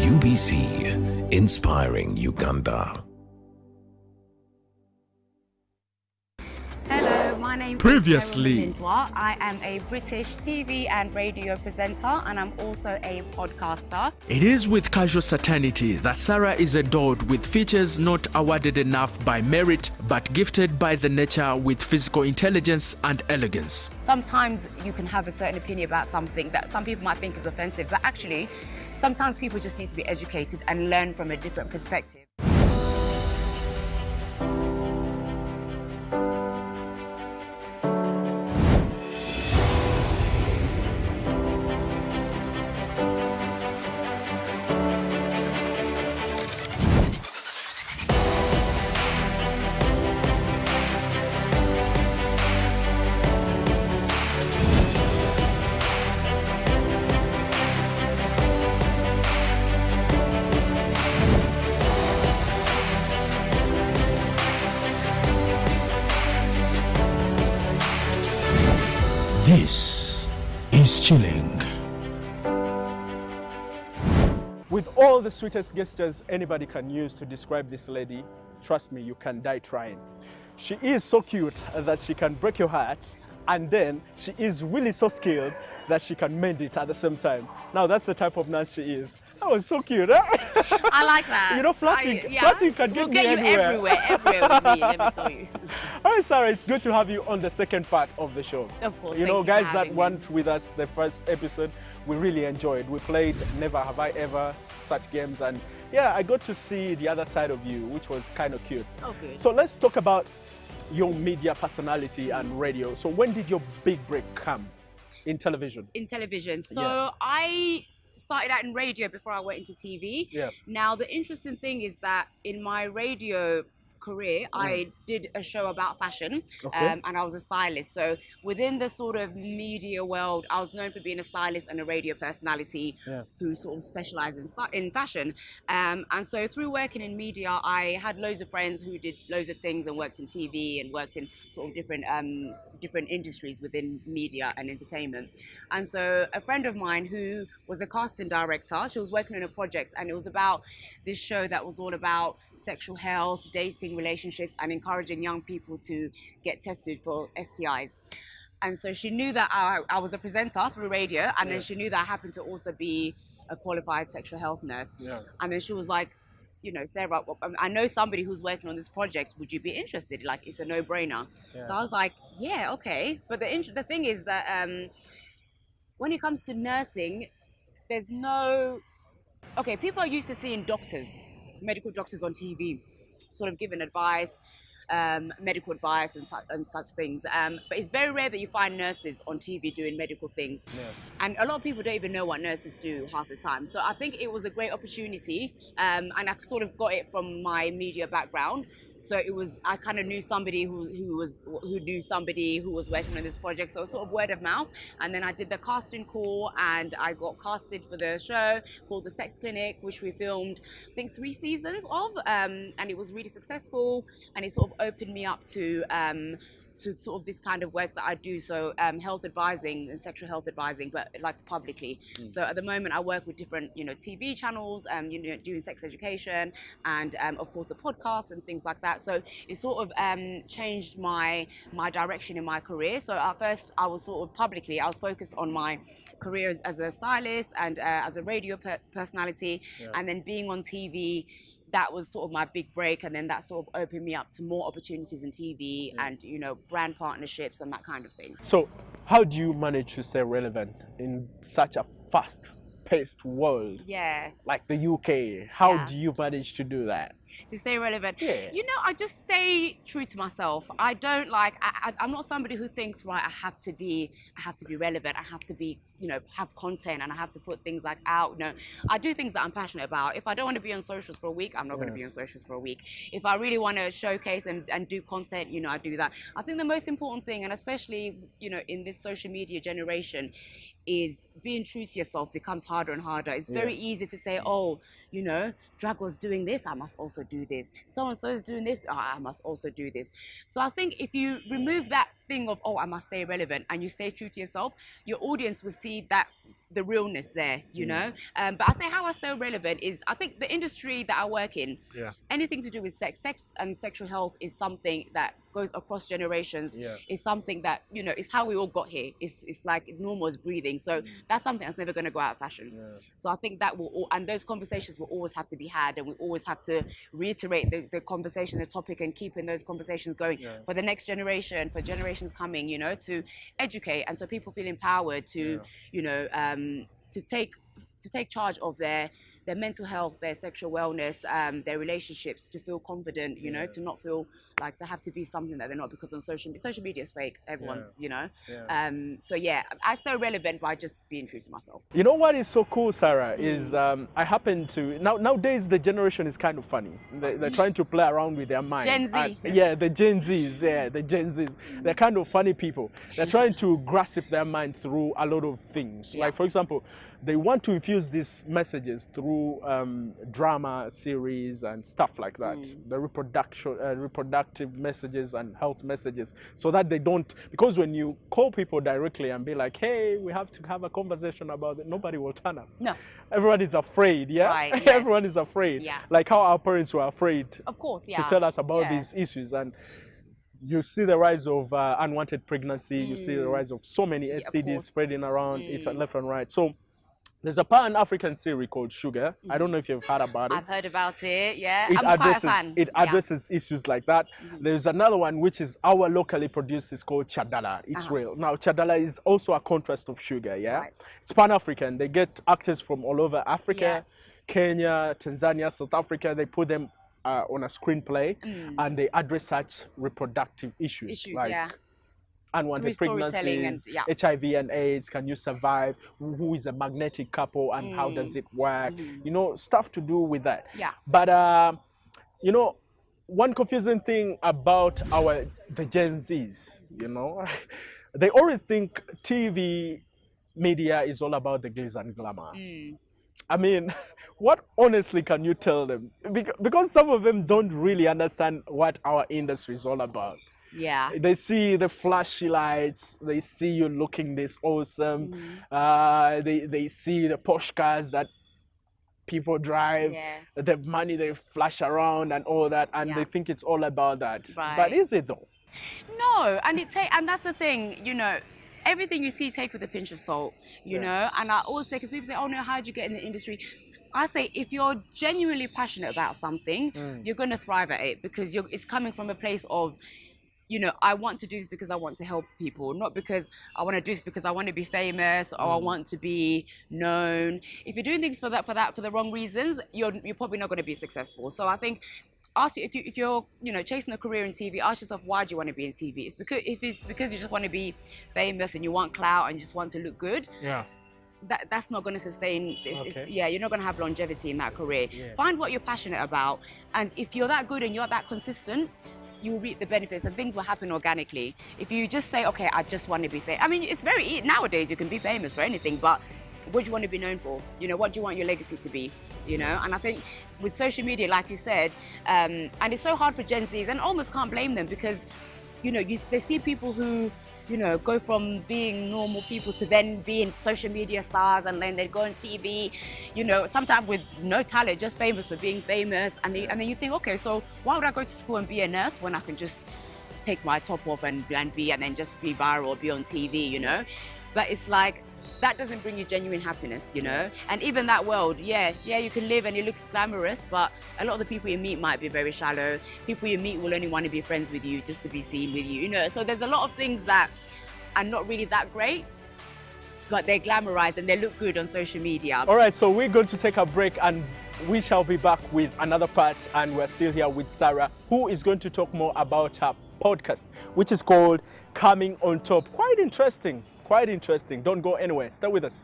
UBC, inspiring Uganda. Hello, my name Previously. is SARAH MULINDWA. I am a British TV and radio presenter, and I'm also a podcaster. It is with casual certainty that Sarah is adored with features not awarded enough by merit, but gifted by the nature with physical intelligence and elegance. Sometimes you can have a certain opinion about something that some people might think is offensive, but actually, sometimes people just need to be educated and learn from a different perspective. This is Chilling. With all the sweetest gestures anybody can use to describe this lady, trust me, you can die trying. She is so cute that she can break your heart, and then she is really so skilled that she can mend it at the same time. Now that's the type of nurse she is. That was so cute, huh? I like that. You know, flirting can we'll get get me you everywhere. everywhere with me, let me tell you. All right, Sarah, it's good to have you on the second part of the show. Of course, You know, thank guys for that having me. went with us the first episode, we really enjoyed. We played Never Have I Ever, such games, and yeah, I got to see the other side of you, which was kind of cute. Oh, good. So let's talk about your media personality and radio. So when did your big break come in television? In television. So Yeah. I started out in radio before I went into TV. Yeah. Now the interesting thing is that in my radio career, I did a show about fashion, Okay. and I was a stylist. So within the sort of media world, I was known for being a stylist and a radio personality Yeah. who sort of specialized in fashion. And so through working in media, I had loads of friends who did loads of things and worked in TV and worked in sort of different industries within media and entertainment. And so a friend of mine who was a casting director, she was working on a project, and it was about this show that was all about sexual health, dating, relationships, and encouraging young people to get tested for STIs. And so she knew that I was a presenter through radio, and then she knew that I happened to also be a qualified sexual health nurse. Yeah. And then she was like, you know, Sarah, I know somebody who's working on this project. Would you be interested? Like, it's a no-brainer. Yeah. So I was like, yeah, okay. But the thing is that when it comes to nursing, there's no... Okay, people are used to seeing doctors, medical doctors on TV, sort of giving advice, medical advice and such things. But it's very rare that you find nurses on TV doing medical things. Yeah. And a lot of people don't even know what nurses do half the time. So I think it was a great opportunity, and I sort of got it from my media background. So it was, I kind of knew somebody who knew somebody who was working on this project. So it was sort of word of mouth. And then I did the casting call, and I got casted for the show called The Sex Clinic, which we filmed, I think, 3 seasons of, and it was really successful. And it sort of opened me up to sort of this kind of work that I do, so health advising and sexual health advising, but like publicly. So at the moment I work with different, you know, TV channels, you know, doing sex education, and of course the podcasts and things like that. So it sort of changed my direction in my career. So at first I was sort of publicly, I was focused on my career as a stylist and as a radio personality, and then being on TV, that was sort of my big break, and then that sort of opened me up to more opportunities in TV and, you know, brand partnerships and that kind of thing. So how do you manage to stay relevant in such a fast-paced world Yeah, like the UK? How Yeah. do you manage to do that? to stay relevant. Yeah. You know, I just stay true to myself. I don't like, I'm not somebody who thinks, right, I have to be relevant. I have to be, you know, have content, and I have to put things like out. No, I do things that I'm passionate about. If I don't want to be on socials for a week, I'm not going to be on socials for a week. If I really want to showcase and do content, you know, I do that. I think the most important thing, and especially, you know, in this social media generation, is being true to yourself becomes harder and harder. It's very easy to say, oh, you know, drag was doing this, I must also do this. So-and-so is doing this, I must also do this. So I think if you remove that thing of, oh, I must stay relevant, and you stay true to yourself, your audience will see that the realness there, you know. But I say how I stay relevant is, I think the industry that I work in, anything to do with sex and sexual health is something that goes across generations. Is something that, you know, it's how we all got here. It's like normal as breathing. So that's something that's never going to go out of fashion. So I think that and those conversations will always have to be had, and we always have to reiterate the conversation, the topic, and keeping those conversations going for the next generation, for generations coming, you know, to educate, and so people feel empowered to, you know, to take charge of their mental health, their sexual wellness, their relationships, to feel confident, you know, to not feel like they have to be something that they're not, because on social media is fake. Everyone's, you know. So yeah, I stay relevant by just being true to myself. You know what is so cool, Sarah, is I happen to, nowadays the generation is kind of funny. They're trying to play around with their mind. Gen Z. The Gen Zs, the Gen Zs. They're kind of funny people. They're trying to grasp their mind through a lot of things. Like, for example, they want to infuse these messages through drama series and stuff like that. The reproductive messages and health messages, so that they don't, because when you call people directly and be like, hey, we have to have a conversation about it, nobody will turn up. No. Everyone is afraid, Right, Everyone is afraid. Like how our parents were afraid of course, to tell us about these issues. And you see the rise of unwanted pregnancy, you see the rise of so many STDs spreading around, it's left and right. So there's a Pan-African series called Sugar. I don't know if you've heard about it. I've heard about it, yeah. I'm quite a fan. It addresses issues like that. There's another one which is our locally produced, it's called Chadala. It's real. Now, Chadala is also a contrast of Sugar, It's Pan-African. They get actors from all over Africa, Kenya, Tanzania, South Africa. They put them on a screenplay, and they address such reproductive issues like unwanted pregnancies, HIV and AIDS, can you survive, who is a magnetic couple, and how does it work, you know, stuff to do with that. But you know, one confusing thing about the Gen Zs, you know, they always think TV media is all about the glitz and glamour. I mean, what honestly can you tell them? Because some of them don't really understand what our industry is all about. They see the flashy lights, they see you looking this awesome, they see the posh cars that people drive, the money they flash around and all that, and they think it's all about that. But is it though? No, and that's the thing, you know, everything you see, take with a pinch of salt, you know. And I always say, because people say, oh no, how'd you get in the industry? I say, if you're genuinely passionate about something, you're going to thrive at it, because it's coming from a place of, you know, I want to do this because I want to help people, not because I want to do this because I want to be famous or I want to be known. If you're doing things for the wrong reasons, you're probably not going to be successful. So I think, if you're you know, chasing a career in TV, ask yourself, why do you want to be in TV? If it's because you just want to be famous and you want clout and you just want to look good, that's not going to sustain this. You're not going to have longevity in that career. Find what you're passionate about, and if you're that good and you're that consistent, you'll reap the benefits, and things will happen organically. If you just say, okay, I just want to be famous. I mean, it's very easy. Nowadays you can be famous for anything, but what do you want to be known for? You know, what do you want your legacy to be? You know, and I think with social media, like you said, and it's so hard for Gen Zs, and almost can't blame them, because, you know, they see people who, you know, go from being normal people to then being social media stars, and then they go on TV, you know, sometimes with no talent, just famous for being famous. And then you think, okay, so why would I go to school and be a nurse when I can just take my top off and then just be viral or be on TV, you know? But it's like, that doesn't bring you genuine happiness, you know? And even that world, you can live and it looks glamorous, but a lot of the people you meet might be very shallow. People you meet will only want to be friends with you just to be seen with you, you know? So there's a lot of things that are not really that great, but they're glamorized and they look good on social media. All right, so we're going to take a break, and we shall be back with another part, and we're still here with Sarah, who is going to talk more about her podcast, which is called Coming on Top. Quite interesting. Quite interesting. Don't go anywhere. Stay with us.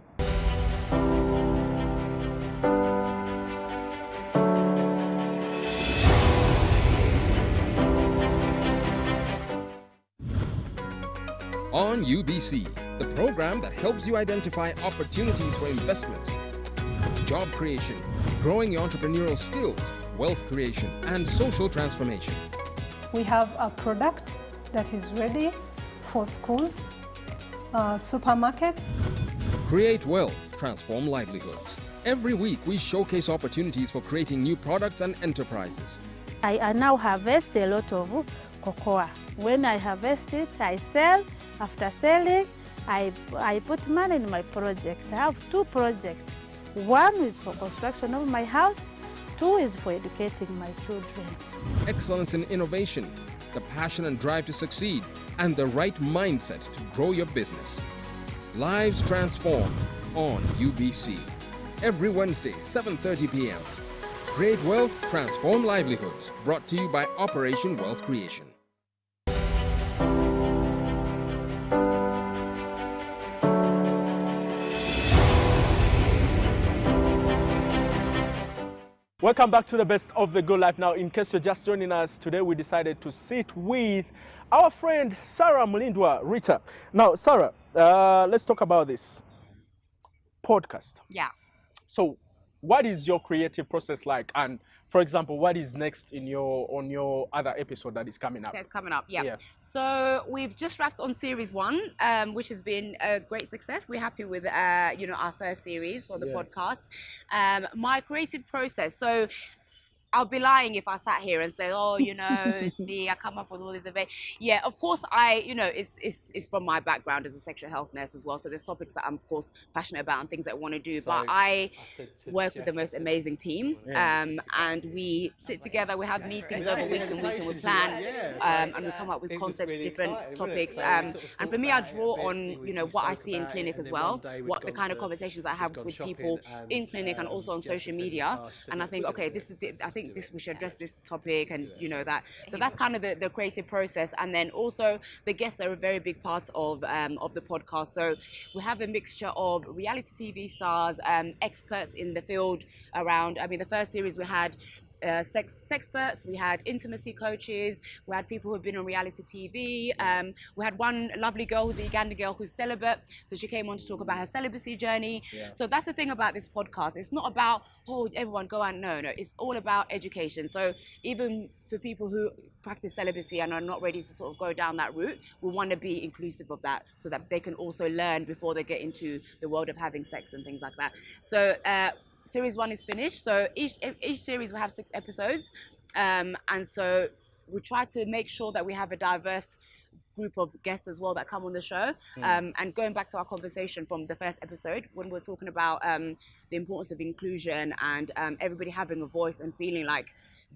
On UBC, the program that helps you identify opportunities for investment, job creation, growing your entrepreneurial skills, wealth creation, and social transformation. We have a product that is ready for schools, supermarkets. Create wealth, transform livelihoods. Every week, we showcase opportunities for creating new products and enterprises. I now harvest a lot of cocoa. When I harvest it, I sell. After selling, I put money in my project. I have 2 projects. 1 is for construction of my house, 2 is for educating my children. Excellence in innovation, the passion and drive to succeed, and the right mindset to grow your business. Lives transformed on UBC. Every Wednesday, 7:30 p.m. Create wealth, transform livelihoods. Brought to you by Operation Wealth Creation. Welcome back to the Best of the Good Life. Now, in case you're just joining us, today we decided to sit with our friend SARAH Mulindwa Rita. Now, SARAH, let's talk about this podcast. Yeah. So, what is your creative process like? And for example, what is next on your other episode that is coming up? That's coming up, yeah. So we've just wrapped on series 1, which has been a great success. We're happy with our first series for the podcast. My creative process. So I'll be lying if I sat here and say, oh, it's me, I come up with all these events. Yeah, of course, it's from my background as a sexual health nurse as well. So there's topics that I'm, of course, passionate about and things that I want to do. So but I work with the most amazing team. And we sit together, we have meetings over weeks and weeks, and we plan, and we come up with concepts, different topics. And for me, I draw on, what I see in clinic as well, what the kind of conversations I have with people in clinic and also on social media. And I think, okay, we should address this topic, and that. So that's kind of the creative process. And then also the guests are a very big part of the podcast. So we have a mixture of reality TV stars, experts in the field around. I mean, the first series we had sex experts, we had intimacy coaches, we had people who've been on reality TV. We had one lovely girl who's a Uganda girl who's celibate, so she came on to talk about her celibacy journey. So that's the thing about this podcast. It's not about, oh, everyone go out. No, it's all about education. So even for people who practice celibacy and are not ready to sort of go down that route, we want to be inclusive of that so that they can also learn before they get into the world of having sex and things like that. So Series 1 is finished, so each series will have 6 episodes, and so we try to make sure that we have a diverse group of guests as well that come on the show. And going back to our conversation from the first episode, when we're talking about the importance of inclusion and everybody having a voice and feeling like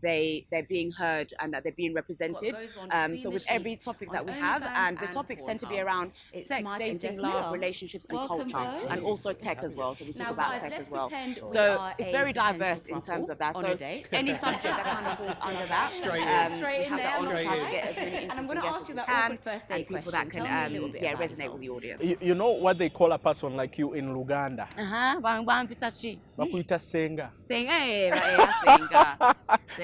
they're being heard and that they're being represented. So with every topic that we have, and the topics tend to be around sex, dating, love, relationships, and culture, and also tech as well. So we talk about tech as well. So it's very diverse in terms of that. So any subject that kind of falls under that, we have that on to try to get as many interesting guests as we can, and people that can resonate with the audience. You know what they call a person like you in Luganda? Bakuita senga. Senga.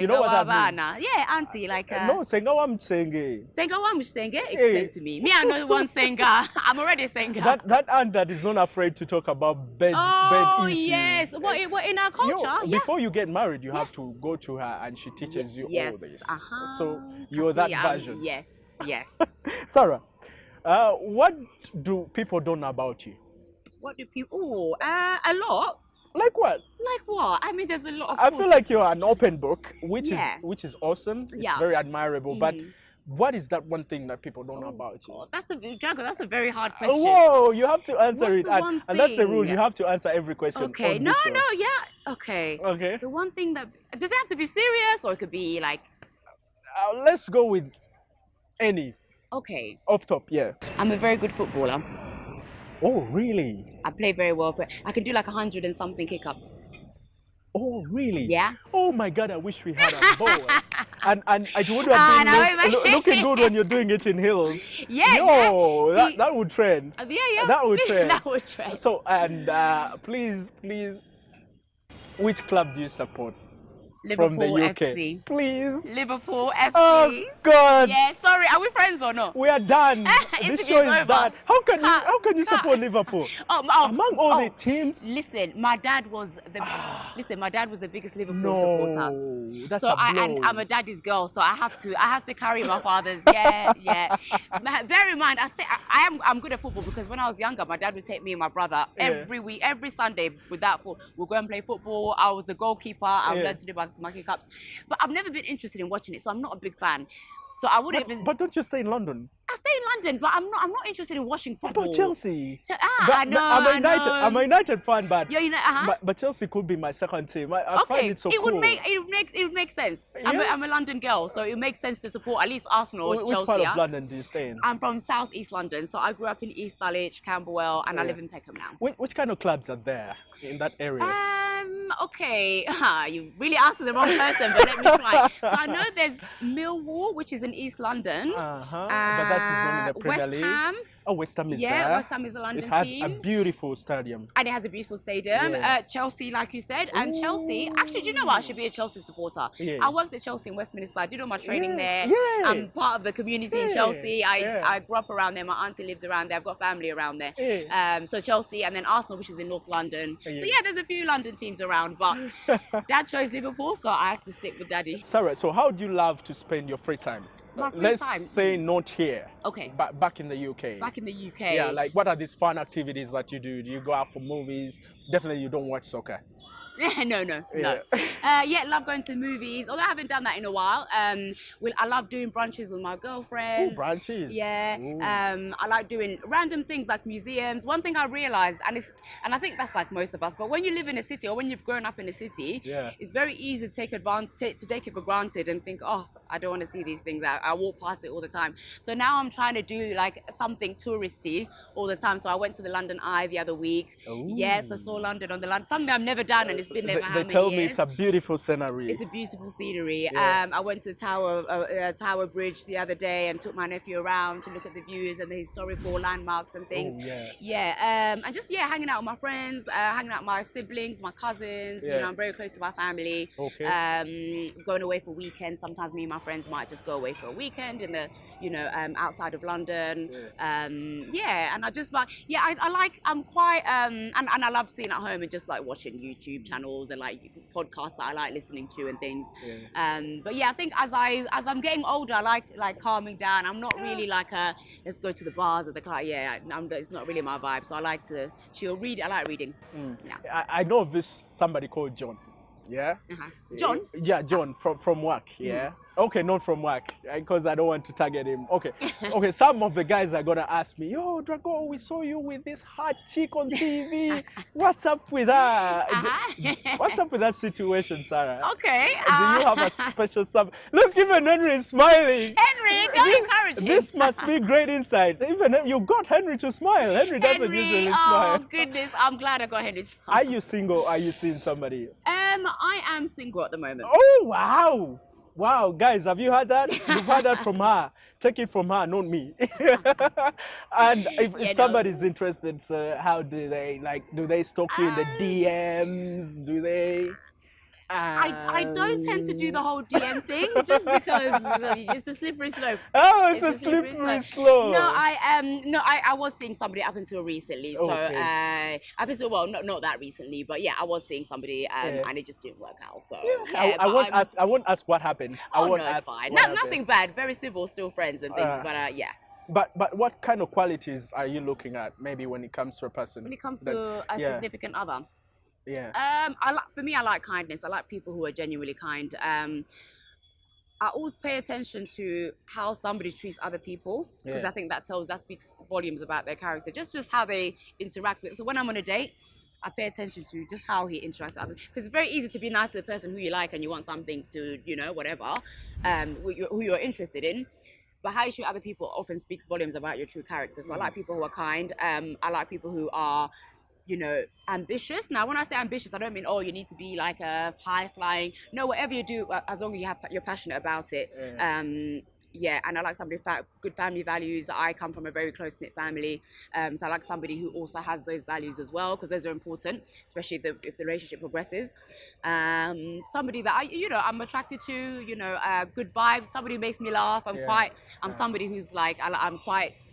You know what that means? Yeah, auntie, like no, senga wa msenge. Senga wa msenge? Explain to me. Me, I know one senga. I'm already senga. That aunt that is not afraid to talk about bed issues. Oh yes, what in our culture? Before you get married, you have to go to her and she teaches you all this. So you're that version. Yes. SARAH, what do people don't know about you? What do people? A lot. Like what? Like what? I mean, there's a lot of. I feel like you're an open book, which is awesome. It's very admirable. But what is that one thing that people don't know about you? That's a very hard question. Whoa, you have to answer it, and that's the rule. You have to answer every question. Okay. Okay. Okay. The one thing that does it have to be serious, or it could be like. Let's go with any. Okay. Off top, yeah. I'm a very good footballer. Oh, really? I play very well, but I can do like 100 and something kick-ups. Oh, really? Yeah. Oh my God, I wish we had a ball. and it would have been looking good when you're doing it in heels. Yeah. That would trend. Yeah. That would trend. That would trend. So, and please, which club do you support? Liverpool from the UK. FC. Please. Liverpool FC. Oh God. Yeah, sorry. Are we friends or not? We are done. This Interview's show is over. done. How can you Cut. support Liverpool? Oh, Among all the teams? Listen, my dad was the biggest Liverpool No, supporter. that's So a blow. and I'm a daddy's girl, so I have to carry my father's. Yeah. Bear in mind, I'm good at football because when I was younger, my dad would take me and my brother every week, every Sunday with that. We'll go and play football. I was the goalkeeper. I would learn to do my kick-ups. But I've never been interested in watching it, so I'm not a big fan. So I wouldn't even. But don't you stay in London? I stay in London, but I'm not interested in watching What football. about Chelsea? I know. I'm a United fan, but Yeah, but Chelsea could be my second team. I find it so cool. It would make sense. Yeah. I'm a London girl, so it makes sense to support at least Arsenal or Chelsea. Which part of London do you stay in? I'm from South East London, so I grew up in East Dulwich, Camberwell, and I live in Peckham now. Which kind of clubs are there in that area? Okay, you really asked the wrong person, but let me try. So I know there's Millwall, which is in East London. But that is not in the Premier West League. Ham. Oh, West Ham is there. Yeah, West Ham is a London team. It has team. a beautiful stadium. And it has a beautiful stadium. Yeah. Chelsea, like you said. And Chelsea, actually, do you know what? I should be a Chelsea supporter. Yeah. I worked at Chelsea in Westminster. I did all my training there. Yeah. I'm part of the community in Chelsea. I grew up around there. My auntie lives around there. I've got family around there. Yeah. So Chelsea and then Arsenal, which is in North London. So yeah, there's a few London teams around. But Dad chose Liverpool, so I have to stick with Daddy. Sarah, so how do you love to spend your free time? My free Let's time? say not here. Okay. But back in the UK. Back in the UK. Yeah, like what are these fun activities that you do? Do you go out for movies? Definitely you don't watch soccer. No. Love going to the movies. Although I haven't done that in a while. I love doing brunches with my girlfriends. Oh, brunches. Yeah. I like doing random things like museums. One thing I realized, and I think that's like most of us, but when you live in a city or when you've grown up in a city, it's very easy to take it for granted and think, oh, I don't want to see these things. I walk past it all the time. So now I'm trying to do like something touristy all the time. So I went to the London Eye the other week. Ooh. Yes, I saw London on the London. Something I've never done, and it's been there for how many years? They tell me it's a beautiful scenery. It's a beautiful scenery. Yeah. I went to the Tower Bridge the other day and took my nephew around to look at the views and the historical landmarks and things. Oh, and just hanging out with my friends, hanging out with my siblings, my cousins. You know, I'm very close to my family. Okay. Going away for weekends. Sometimes me and my friends might just go away for a weekend in the outside of London. And I just I'm quite and I love sitting at home and just like watching YouTube channels and like podcasts that I like listening to and things. But yeah, I think as I'm getting older, I like calming down. I'm not really like let's go to the bars or the club. It's not really my vibe. So I like to chill, read. I like reading. I know of this somebody called John. Yeah. John. Yeah, John from work. Yeah. Okay, not from work, because I don't want to target him. Okay. Okay, some of the guys are gonna ask me, yo, Drago, we saw you with this hot chick on TV. What's up with her? What's up with that situation, Sarah? Okay. Do you have a special Look, even Henry is smiling. Henry, don't encourage him. This must be great insight. Even you got Henry to smile. Henry doesn't usually smile. Oh goodness, I'm glad I got Henry to smile. Are you single? Are you seeing somebody? I am single at the moment. Oh wow. Wow, guys, have you heard that? You've heard that from her. Take it from her, not me. And if somebody's interested, so how do they stalk you in the DMs? Do they? I don't tend to do the whole DM thing just because it's a slippery slope. Oh, it's a slippery slope. No, I was seeing somebody up until recently. So not that recently, but yeah, I was seeing somebody and it just didn't work out. So I won't ask what happened. It's fine. Nothing bad. Very civil, still friends and things. But yeah. But what kind of qualities are you looking at? Maybe when it comes to a person. When it comes to a significant other. Yeah. For me, I like kindness. I like people who are genuinely kind. I always pay attention to how somebody treats other people because I think that speaks volumes about their character. Just how they interact with. So when I'm on a date, I pay attention to just how he interacts with others. Because it's very easy to be nice to the person who you like and you want something to, whatever, who you're interested in. But how you treat other people often speaks volumes about your true character. So I like people who are kind. I like people who are ambitious. Now, when I say ambitious, I don't mean, you need to be like a high flying. No, whatever you do, as long as you're passionate about it. Yeah, and I like somebody with good family values. I come from a very close-knit family, so I like somebody who also has those values as well, because those are important, especially if the relationship progresses. Somebody that I'm attracted to, good vibes, somebody who makes me laugh. I'm somebody who's like,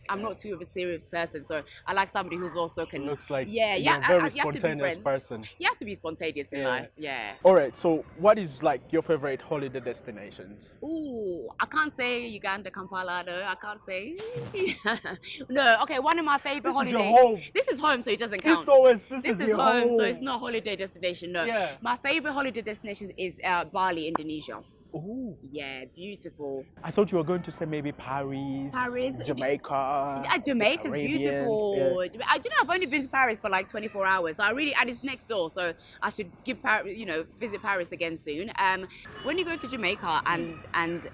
I'm not too of a serious person, so I like somebody who's also can. Looks like you're a very spontaneous person. You have to be spontaneous in life. Yeah. All right. So, what is like your favorite holiday destinations? Ooh, I can't say Uganda, Kampala. No, I can't say. No. Okay, one of my favorite holidays. This is your home. This is home, so it doesn't count. This is your home, home, so it's not holiday destination. No. Yeah. My favorite holiday destination is Bali, Indonesia. Oh. Yeah, beautiful. I thought you were going to say maybe Paris, Jamaica. Jamaica's beautiful. Yeah. I've only been to Paris for like 24 hours, so and it's next door, so I should visit Paris again soon. When you go to Jamaica and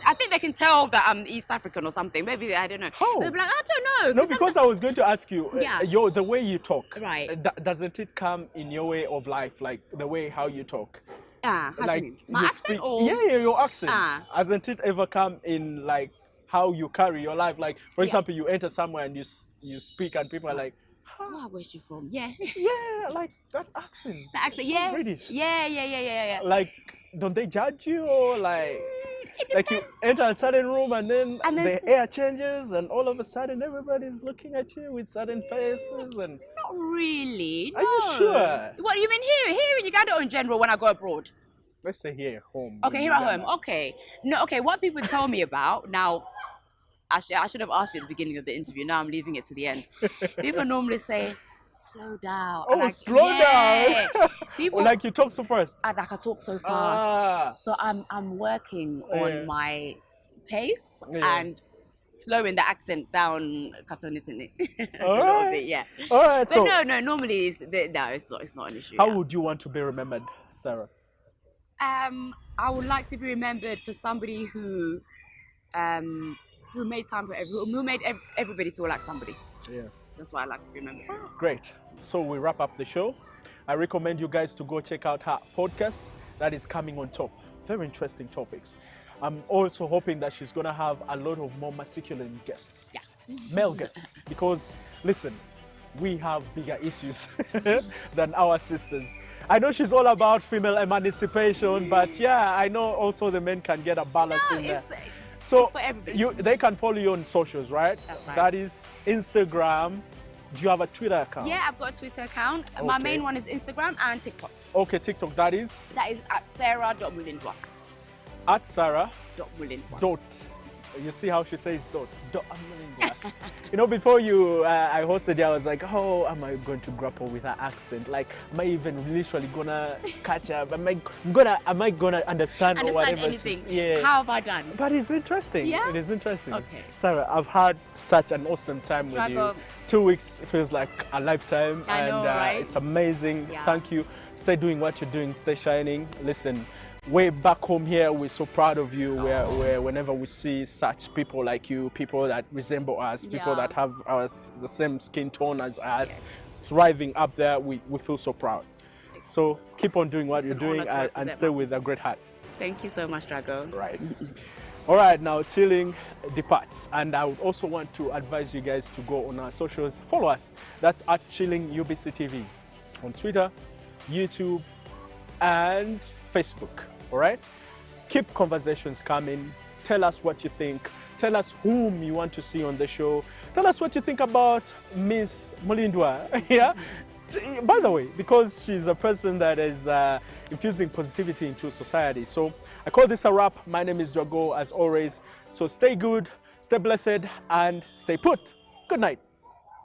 I think they can tell that I'm East African or something. Maybe, I don't know. Oh. They'll be like, I don't know. No, because I was going to ask you, the way you talk, right? Doesn't it come in your way of life, like the way how you talk? How do you mean? My accent or? Yeah, your accent. Hasn't it ever come in like how you carry your life? Like, for example, you enter somewhere and you speak and people are like, oh, where's you from? Yeah. Yeah, like that accent. The accent, so British. Yeah. Like, don't they judge you or like you enter a certain room and then the air changes and all of a sudden everybody's looking at you with certain faces and... Not really, no. Are you sure? What, you mean here in Uganda or in general when I go abroad? Let's say here, home. Okay, here at home, okay. No, okay, what people tell me about, now, actually, I should have asked you at the beginning of the interview, now I'm leaving it to the end. People normally say, slow down. Oh, slow down. People, like you talk so fast. Like I talk so fast. So I'm working on my pace and slowing the accent down. All little bit, yeah. All right. But So no, normally it's not an issue. How would you want to be remembered, Sarah? I would like to be remembered for somebody who made time for who made everybody feel like somebody. Yeah. That's why I like to be remembered. Great. So we wrap up the show. I recommend you guys to go check out her podcast that is coming on top. Very interesting topics. I'm also hoping that she's going to have a lot of more masculine guests. Yes. Male guests. Because, listen, we have bigger issues than our sisters. I know she's all about female emancipation, but yeah, I know also the men can get a balance in there. So they can follow you on socials, right? That's right. That is Instagram. Do you have a Twitter account? Yeah, I've got a Twitter account. Okay. My main one is Instagram and TikTok. Okay, TikTok. That is at sarah.mulindwa. At sarah.mulindwa. You see how she says dot. You know, before I hosted you, I was like, oh, am I going to grapple with her accent? Like, am I even literally gonna catch up? Am I gonna understand or whatever? Anything? Yeah. How have I done? But it's interesting. Yeah. It is interesting. Okay. Sarah, I've had such an awesome time with you. 2 weeks feels like a lifetime. I know, right? It's amazing. Yeah. Thank you. Stay doing what you're doing. Stay shining. Listen. Way back home here, we're so proud of you. Where whenever we see such people like you, people that resemble us, people that have the same skin tone as us, thriving up there, we feel so proud. So keep on doing what you're doing and stay with a great heart. Thank you so much, Drago. Right. All right, now Chilling departs, and I would also want to advise you guys to go on our socials. Follow us. That's at Chilling UBC TV on Twitter, YouTube, and Facebook. All right, keep conversations coming. Tell us what you think. Tell us whom you want to see on the show. Tell us what you think about Miss Mulindwa. Yeah, by the way, because she's a person that is infusing positivity into society. So I call this a wrap. My name is Drago, as always. So stay good, stay blessed, and stay put. Good night.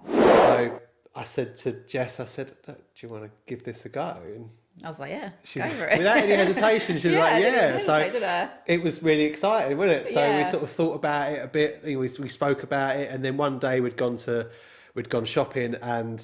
So I said to Jess, do you want to give this a go? And I was like, yeah, go for it. Without any hesitation, she was like, yeah. So it was really exciting, wasn't it? So we sort of thought about it a bit. We spoke about it, and then one day we'd gone shopping, and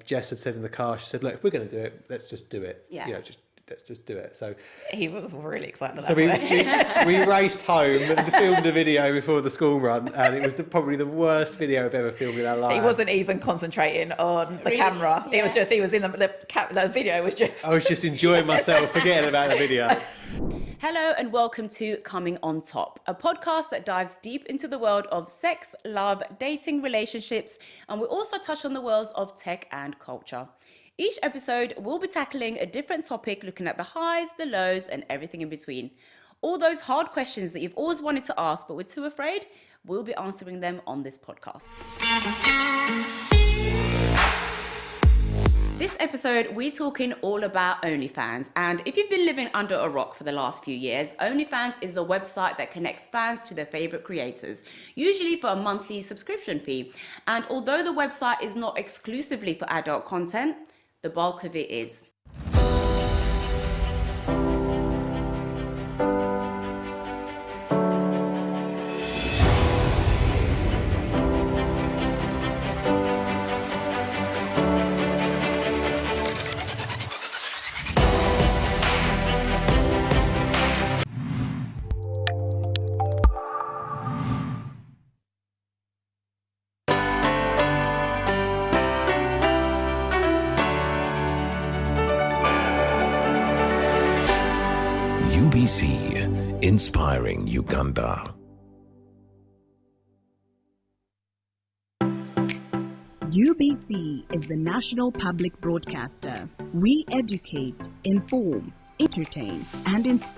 Jess had said in the car, she said, look, if we're going to do it, let's just do it. Yeah. You know, let's just do it. So he was really excited. So we raced home and filmed a video before the school run, and it was probably the worst video I've ever filmed in our life. He wasn't even concentrating on the camera. Yeah. It was just he was in the video was just. I was just enjoying myself, forgetting about the video. Hello and welcome to Coming on Top, a podcast that dives deep into the world of sex, love, dating, relationships, and we also touch on the worlds of tech and culture. Each episode, we'll be tackling a different topic, looking at the highs, the lows, and everything in between. All those hard questions that you've always wanted to ask but were too afraid, we'll be answering them on this podcast. This episode, we're talking all about OnlyFans. And if you've been living under a rock for the last few years, OnlyFans is the website that connects fans to their favorite creators, usually for a monthly subscription fee. And although the website is not exclusively for adult content, the bulk of it is. UBC, inspiring Uganda. UBC is the national public broadcaster. We educate, inform, entertain, and inspire.